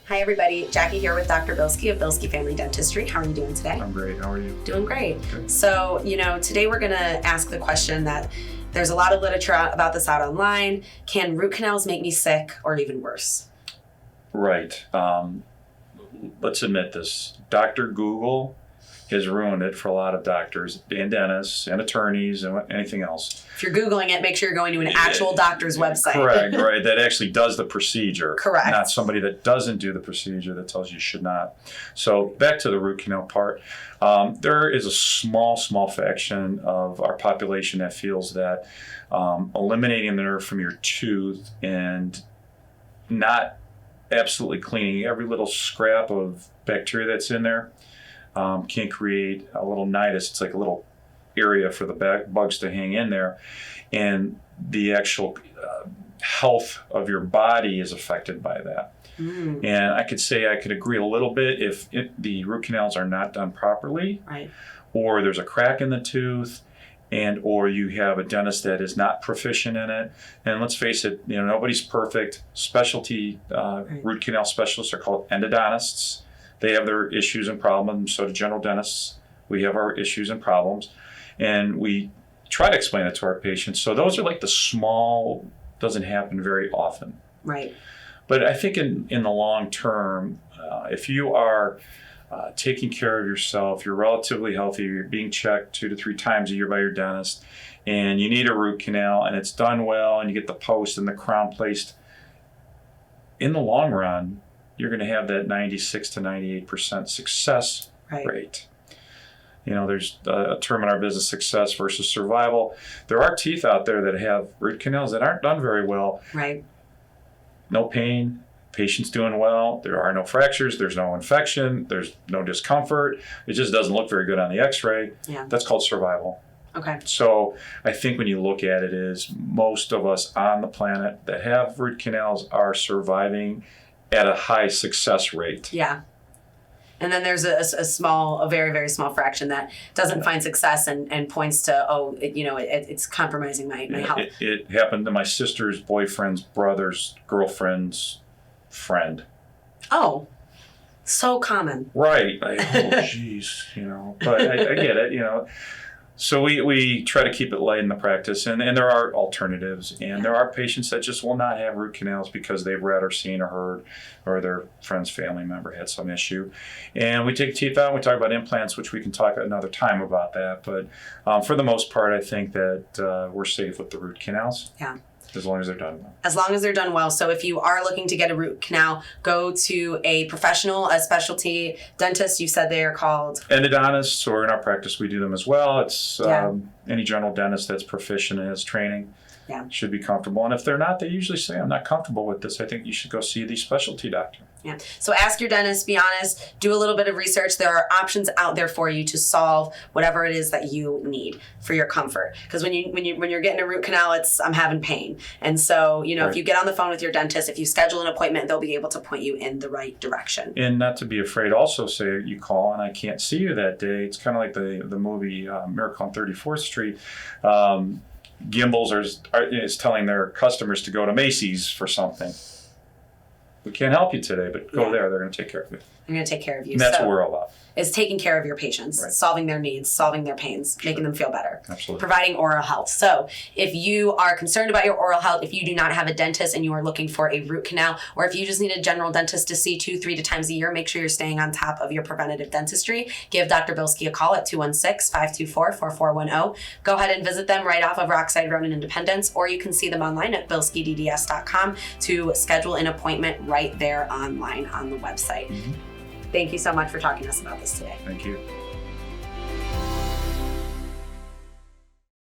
Hi everybody, Jackie here with Dr. Bilski of Bilski Family Dentistry. How are you doing today? I'm great, how are you? Doing great. Good. So, today we're gonna ask the question that there's a lot of literature about this out online. Can root canals make me sick or even worse? Right. Let's admit this. Dr. Google has ruined it for a lot of doctors and dentists and attorneys and anything else. If you're Googling it, make sure you're going to an actual doctor's website. Correct, right. That actually does the procedure. Correct. Not somebody that doesn't do the procedure that tells you should not. So back to the root canal part. There is a small fraction of our population that feels that eliminating the nerve from your tooth and not absolutely cleaning every little scrap of bacteria that's in there can create a little nidus. It's like a little area for the bugs to hang in there, and the actual health of your body is affected by that. And I could agree a little bit if the root canals are not done properly, right, or there's a crack in the tooth, and or you have a dentist that is not proficient in it. And let's face it, nobody's perfect. Specialty right. root canal specialists are called endodontists. They have their issues and problems. So do general dentists. We have our issues and problems, and we try to explain it to our patients. So those are like the small, doesn't happen very often. Right. But I think in the long term, if you are taking care of yourself, you're relatively healthy, you're being checked 2 to 3 times a year by your dentist, and you need a root canal and it's done well and you get the post and the crown placed, in the long run, you're going to have that 96 to 98% success rate. There's a term in our business, success versus survival. There are teeth out there that have root canals that aren't done very well. Right. No pain, patient's doing well, there are no fractures, there's no infection, there's no discomfort, it just doesn't look very good on the x-ray. Yeah. That's called survival. Okay. So I think when you look at it is most of us on the planet that have root canals are surviving at a high success rate. Yeah. And then there's a very, very small fraction that doesn't find success and points to, it's compromising my health. It happened to my sister's boyfriend's brother's girlfriend's friend. Oh, so common. Right. Geez, but I get it, So we try to keep it light in the practice, and there are alternatives, and there are patients that just will not have root canals because they've read or seen or heard, or their friend's family member had some issue. And we take teeth out, and we talk about implants, which we can talk another time about that. But for the most part, I think that we're safe with the root canals. Yeah. As long as they're done well. As long as they're done well. So if you are looking to get a root canal, go to a professional, a specialty dentist. You said they are called? Endodontists, or in our practice, we do them as well. It's any general dentist that's proficient in his training should be comfortable. And if they're not, they usually say, I'm not comfortable with this. I think you should go see the specialty doctor. Yeah. So ask your dentist, be honest, do a little bit of research. There are options out there for you to solve whatever it is that you need for your comfort. Because when you're getting a root canal, I'm having pain. And so, if you get on the phone with your dentist, if you schedule an appointment, they'll be able to point you in the right direction. And not to be afraid, also say you call and I can't see you that day. It's kind of like the movie Miracle on 34th Street. Gimbals is telling their customers to go to Macy's for something. We can't help you today, but go there. They're going to take care of you. I'm going to take care of you. And that's what we're all about. Is taking care of your patients, solving their needs, solving their pains, making them feel better. Absolutely. Providing oral health. So if you are concerned about your oral health, if you do not have a dentist and you are looking for a root canal, or if you just need a general dentist to see 2-3 times a year, make sure you're staying on top of your preventative dentistry. Give Dr. Bilski a call at 216-524-4410. Go ahead and visit them right off of Rockside Road in Independence, or you can see them online at bilskidds.com to schedule an appointment right there online on the website. Thank you so much for talking to us about this today. Thank you.